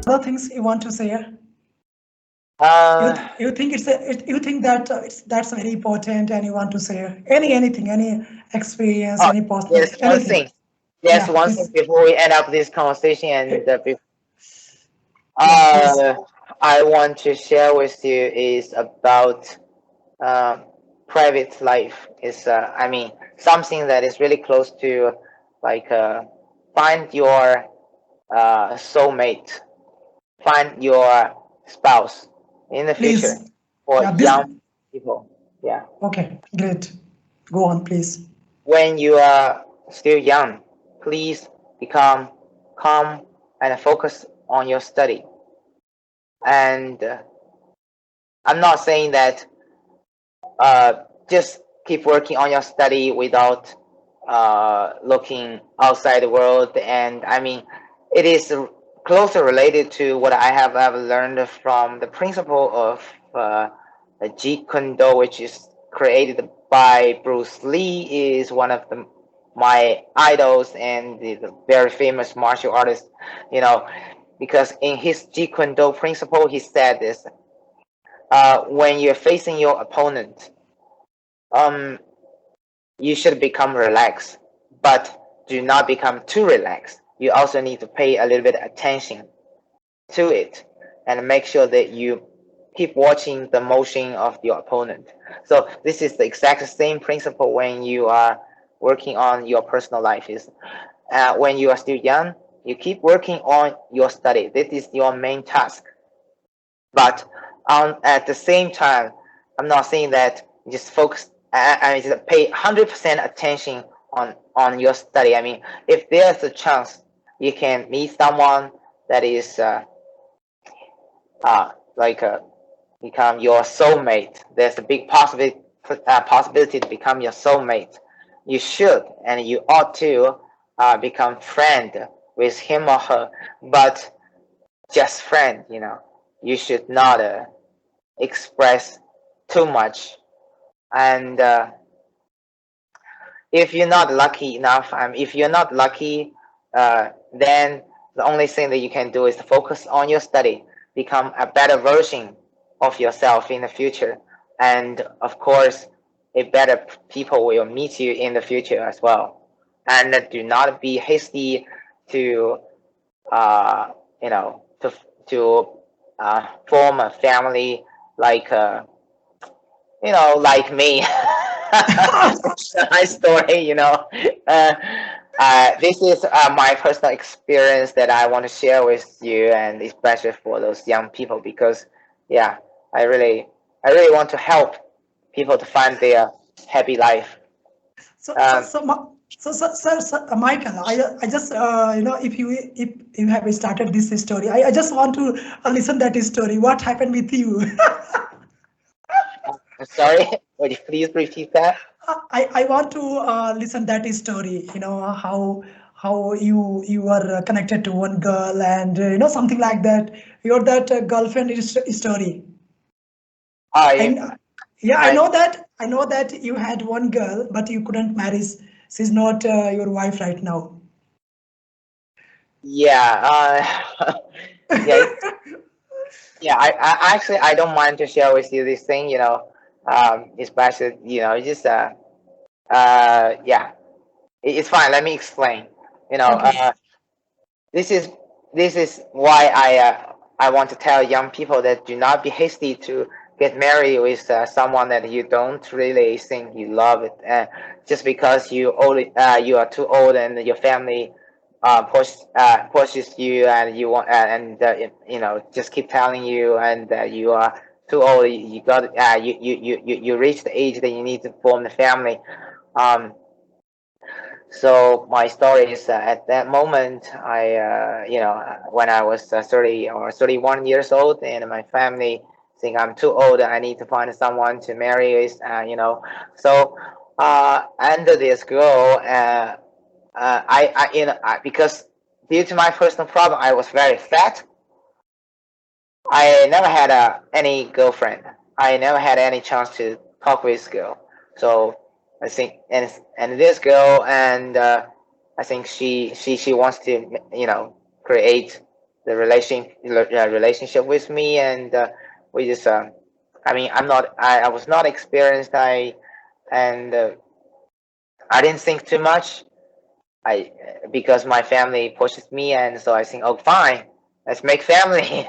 other things you want to share? Uh, You think you think that that's very important, and you want to share anything, any experience, oh, any personal, there's one anything? thing. There's Yeah, one thing please. before we end up this conversation, and Yeah, please. uh, I want to share with you is about uh, private life. Is I mean something that is really close to like find your soulmate, find your spouse in the future Please. for Yeah, this. young people. Yeah, Okay, great. Go on, please. when you are still young, please become calm and focus on your study. And I'm not saying that just keep working on your study without looking outside the world. And I mean, it is closely related to what I have ever learned from the principle of Jeet Kune Do, which is created by Bruce Lee, is one of my idols and the very famous martial artist. You know, because in his Jeet Kune Do principle, he said this: when you're facing your opponent, um, you should become relaxed, but do not become too relaxed. You also need to pay a little bit of attention to it and make sure that you keep watching the motion of your opponent. So this is the exact same principle when you are working on your personal life. Is when you are still young, you keep working on your study. This is your main task. But at the same time, I'm not saying that you just focus and just pay 100% attention on your study. I mean, if there's a chance you can meet someone that is like become your soulmate, there's a big possibility to become your soulmate. You should and you ought to become friend with him or her, but just friend. You should not express too much. And if you're not lucky enough, if you're not lucky, then the only thing that you can do is to focus on your study, become a better version of yourself in the future, and of course, a better people will meet you in the future as well. And do not be hasty to, uh, to form a family like. Like me. My story, Uh, this is my personal experience that I want to share with you, and especially for those young people, because, yeah, I really, I really want to help people to find their happy life. So, so, Um, so, Ma- Michael, I just, if you have started this story, I just want to listen that story. What happened with you? sorry, would you please repeat that? I want to listen that story. You know how you were connected to one girl, and something like that. Your that girlfriend story. Oh, I you, Yeah, uh, I know that you had one girl, but you couldn't marry. She's not your wife right now. yeah, yeah, yeah, I actually I don't mind to share with you this thing, especially just yeah, it's fine. Let me explain. You know, Okay. this is this is why I want to tell young people that do not be hasty to get married with someone that you don't really think you love it, just because you are too old and your family pushes you and you want and just keep telling you and you are too old. You got you reach the age that you need to form the family. Um, so my story is at that moment, when I was 30 or 31 years old, and my family think I'm too old, I need to find someone to marry with, So, and this girl, because due to my personal problem, I was very fat. I never had any girlfriend. I never had any chance to talk with this girl. So I think, and this girl, and I think she wants to create the relationship with me, and we just I mean, I was not experienced. And I didn't think too much. I Because my family pushes me, and so I think, oh, fine, let's make family.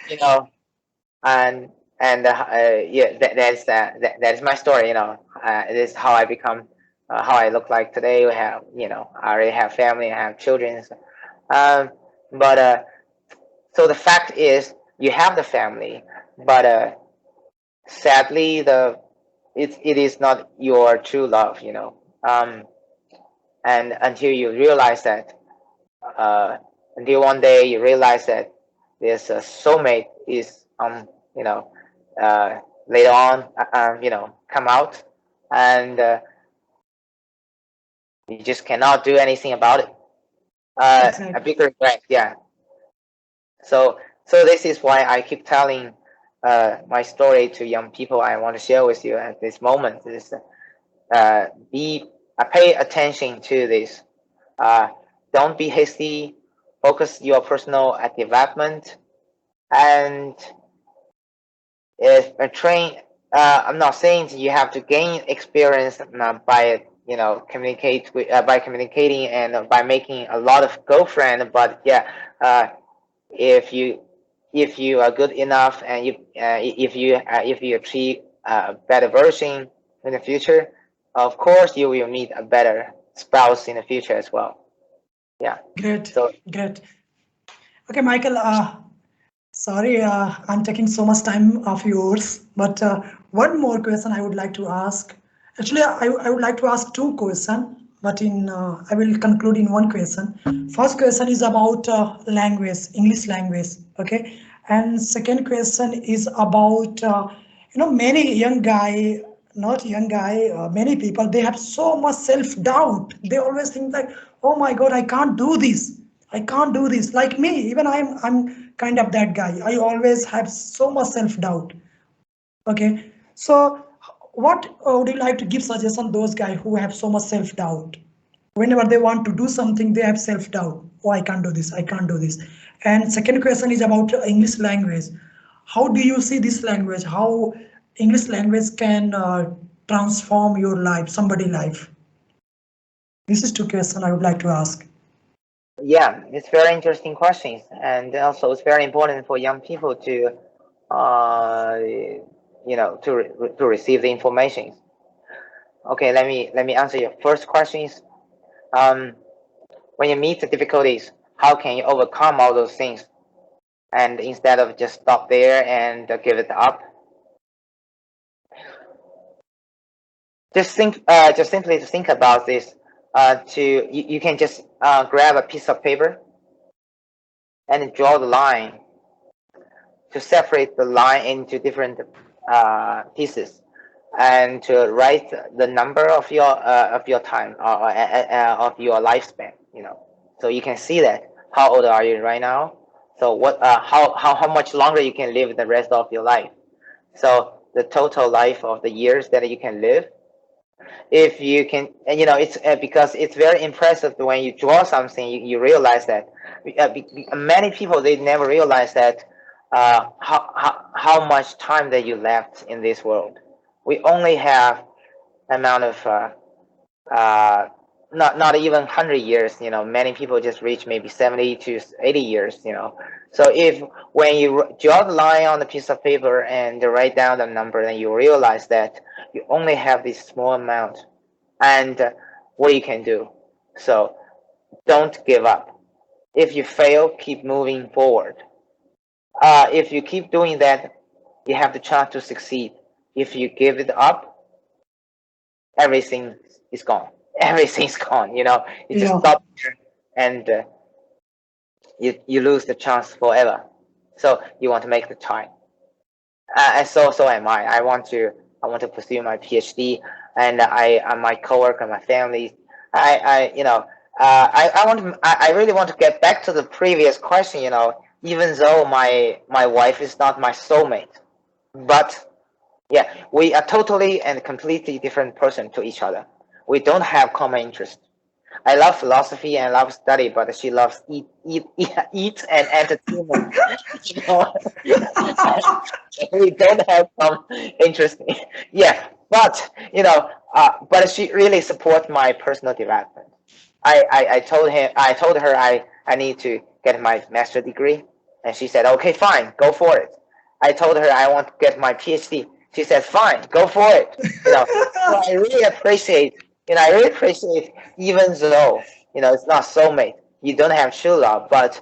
you know, and yeah, that's my story. This is how I become, how I look like today. We have, I already have family, I have children. So, um, but so the fact is, you have the family, but sadly, it is not your true love. And until you realize that, uh, until one day you realize that this soulmate is you know uh, later on come out, and you just cannot do anything about it. A Exactly. big regret, yeah. So this is why I keep telling my story to young people. I want to share with you at this moment is, be pay attention to this. uh, don't be hasty. Focus your personal development. And if a train, I'm not saying you have to gain experience by by communicating and by making a lot of girlfriend. But yeah, if you if you are good enough, and if you achieve a better version in the future, of course you will meet a better spouse in the future as well. Yeah. Great, So great. Okay, Michael. Sorry, I'm taking so much time of yours, but one more question I would like to ask. Actually, I would like to ask two questions, but in I will conclude in one question. First question is about language, English language, okay, and second question is about many young guy, not young guy, many people they have so much self doubt. They always think that, oh my God, I can't do this. I can't do this. Like me, even I'm kind of that guy. I always have so much self-doubt. Okay. So what would you like to give suggestion those guys who have so much self-doubt? Whenever they want to do something, they have self-doubt. Oh, I can't do this. I can't do this. And second question is about English language. How do you see this language? How English language can transform your life, somebody life? This is two questions I would like to ask. yeah, it's very interesting questions, and also it's very important for young people to, to receive the information. Okay, let me answer your first questions. Um, when you meet the difficulties, how can you overcome all those things? And instead of just stop there and give it up, just simply to think about this. You can just grab a piece of paper and draw the line to separate the line into different pieces, and to write the number of your time, of your lifespan. So you can see that how old are you right now. So how much longer you can live the rest of your life. So the total life of the years that you can live, if you can. And it's because it's very impressive when you draw something, you realize that many people, they never realize that how much time that you left in this world. We only have amount of uh, not even 100 years. Many people just reach maybe 70 to 80 years. So if when you draw the line on a piece of paper and write down the number, then you realize that you only have this small amount, and what you can do. So don't give up. If you fail, keep moving forward. If you keep doing that, you have the chance to succeed. If you give it up, everything is gone. Everything's gone. You just Yeah. stop there, and you lose the chance forever. So you want to make the time. And so am I. I want to pursue my PhD, and my coworker, my family. I really want to get back to the previous question. Even though my wife is not my soulmate, but yeah, we are totally and completely different person to each other. We don't have common interest. I love philosophy and I love study, but she loves eat and entertainment. You know, we don't have some interesting. Yeah, but but she really supports my personal development. I told her I need to get my master degree, and she said, okay, fine, go for it. I told her I want to get my PhD. She said, fine, go for it. So I really appreciate, I really appreciate, even though, it's not soulmate, you don't have true love, but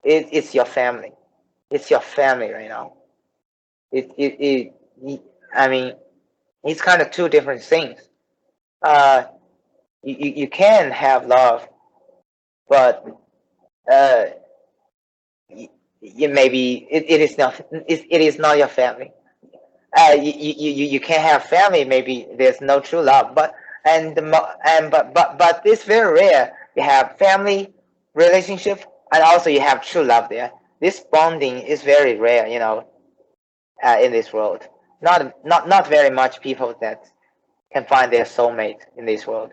it's your family. It's your family right now. It I mean, it's kind of two different things. Uh, you can have love, but uh, you maybe it is not your family. You can have family. Maybe there's no true love, but but it's very rare. You have family relationship, and also you have true love there. This bonding is very rare, in this world. Not very much people that can find their soulmate in this world.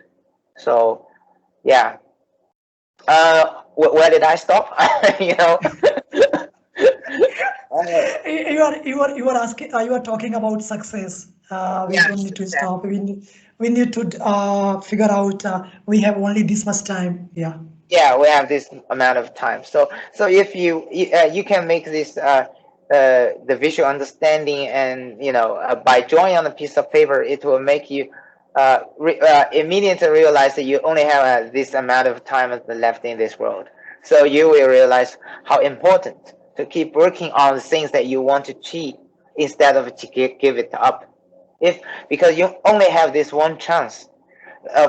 So yeah. Where did I stop? you know. You are asking, you are talking about success. We Yeah, don't need to success. stop. We need to figure out. We have only this much time. Yeah. Yeah, we have this amount of time. So if you can make this the visual understanding, and by drawing on a piece of paper, it will make you immediately realize that you only have this amount of time left in this world. So you will realize how important to keep working on the things that you want to achieve instead of to give it up. If Because you only have this one chance.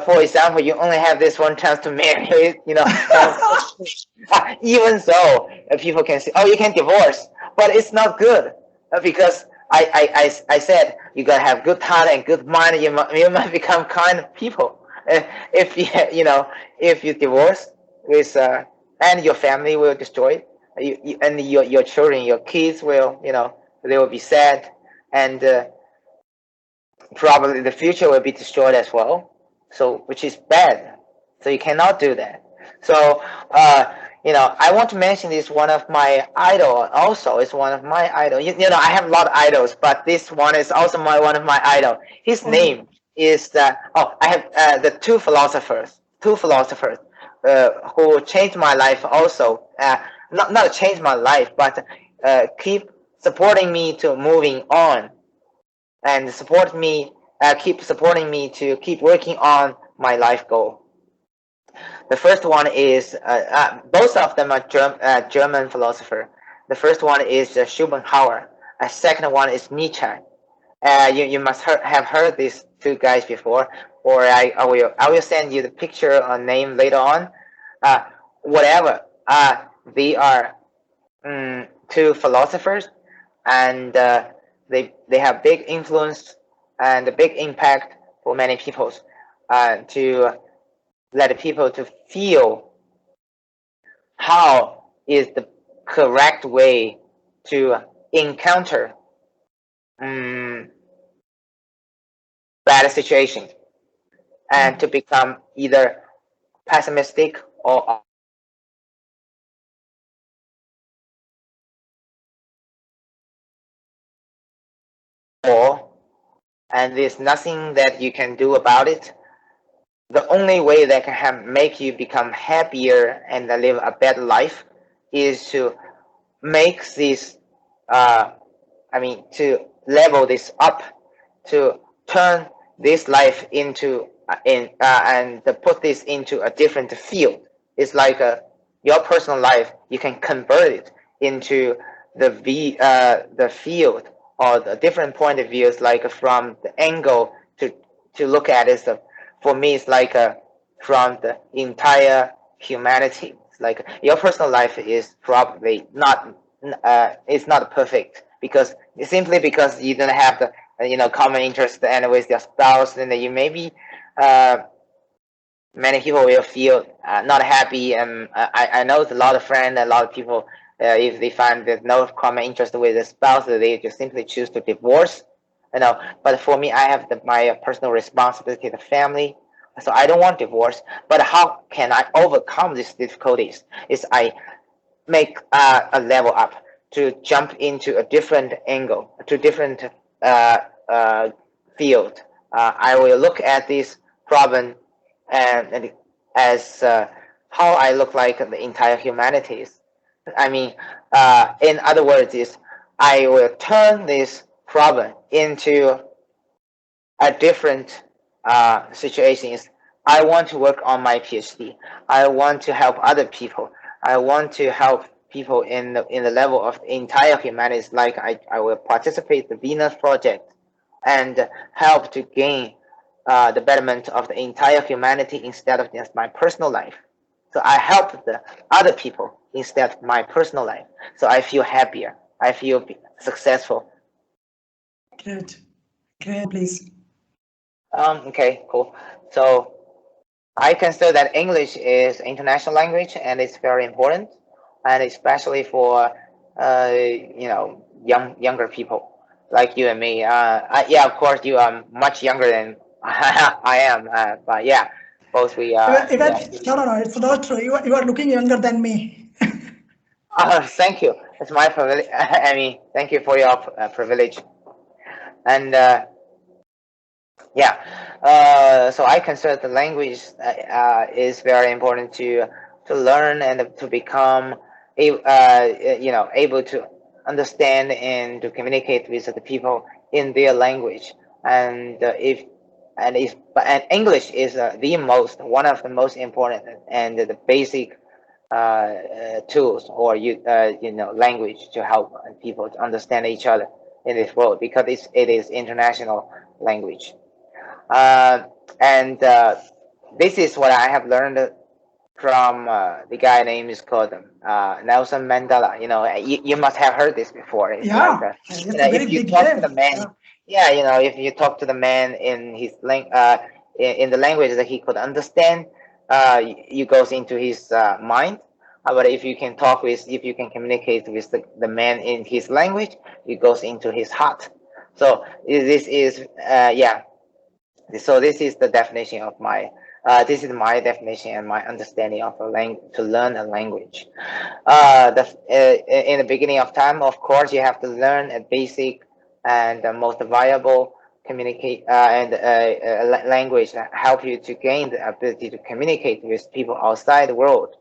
For example, you only have this one chance to marry, and even so, people can say, "Oh, you can divorce," but it's not good because I said you gotta have good talent and good mind. You might become kind of people. If you if you divorce with and your family will destroy, and your children, your kids will, they will be sad, and probably the future will be destroyed as well. So, which is bad. So you cannot do that. So, I want to mention this one of my idol. Also, it's one of my idol. I have a lot of idols, but this one is also one of my idol. His Okay. name is I have the two philosophers who changed my life. Also, not change my life, but keep supporting me to moving on and keep supporting me to keep working on my life goal. The first one is both of them are German philosopher. The first one is Schopenhauer. A second one is Nietzsche. You must have heard these two guys before, or I will send you the picture or name later on. Uh, Whatever. They are two philosophers, and they have big influence and a big impact for many people, to let people to feel how is the correct way to encounter um, bad situations, and to become either pessimistic or and there's nothing that you can do about it. The only way that can make you become happier and live a better life is to make this uh, to level this up, to turn this life into and to put this into a different field. It's like your personal life. You can convert it into the field, or the different point of views, like from the angle to look at it. So for me, it's like from the entire humanity. It's like your personal life is probably not it's not perfect, because simply because you don't have the common interest and with your spouse, and you maybe uh, many people will feel not happy. And I know a lot of friends, a lot of people, if they find there's no common interest with the spouse, they just simply choose to divorce. But for me, I have my personal responsibility to the family. So I don't want divorce, but how can I overcome these difficulties? Is I make a level up to jump into a different angle, to different uh, uh, field. I will look at this problem and as how I look like the entire humanities. I mean, in other words, is I will turn this problem into a different situations. I want to work on my PhD. I want to help other people. I want to help people in the level of the entire humanities. Like I will participate in the Venus project and help to gain the betterment of the entire humanity instead of just my personal life. So I help the other people instead of my personal life. So I feel happier. I feel successful. Great. Great, please. Okay, cool. So I consider that English is international language and it's very important, and especially for younger people like you and me. Yeah, of course, you are much younger than I am, but yeah, both we Even, yeah. no, no, no, it's not true. You are looking younger than me. Thank you. It's my privilege. I mean, thank you for your privilege. And yeah, so I consider the language is very important to learn and to become able to understand and to communicate with the people in their language. And if and English is the most one of the most important and the basic tools or language to help people to understand each other in this world, because it is international language. uh, and this is what I have learned from the guy name is called Nelson Mandela. You must have heard this before. It's like Yeah, it's a very if you big talk to name. the man, Yeah. yeah, if you talk to the man in his in the language that he could understand, you goes into his mind. But if you can communicate with the man in his language, it goes into his heart. So this is yeah, so this is my definition and my understanding of a language to learn a language. In the beginning of time, of course, you have to learn a basic and the most viable communicate and language that help you to gain the ability to communicate with people outside the world,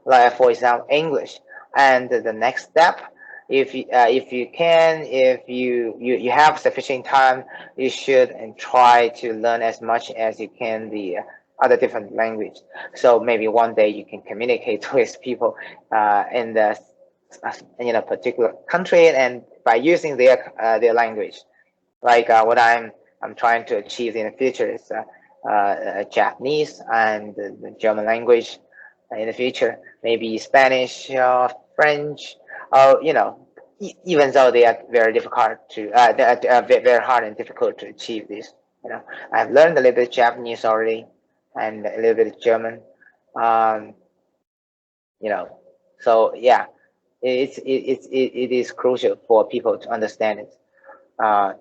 like for example English. And the next step, if you can, if you have sufficient time, you should and try to learn as much as you can the other different language. So maybe one day you can communicate with people in the particular country and by using their language. Like what I'm trying to achieve in the future is Japanese and the German language in the future, maybe Spanish or French, or even though they are very difficult to they are very hard and difficult to achieve this. I've learned a little bit Japanese already and a little bit of German. Um, you know, so yeah, it is crucial for people to understand it.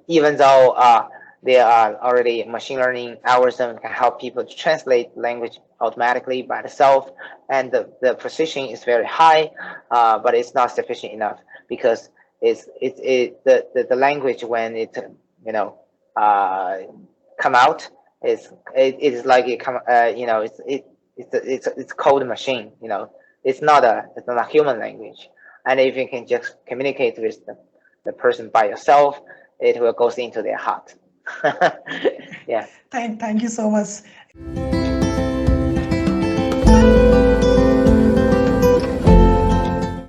Even though there are already machine learning algorithms can help people to translate language automatically by itself, and the precision is very high, but it's not sufficient enough because the language when it you know uh, come out it is like it come it's code machine. It's not a human language, and if you can just communicate with the person by yourself, it will go into their heart. Yeah. Thank you so much.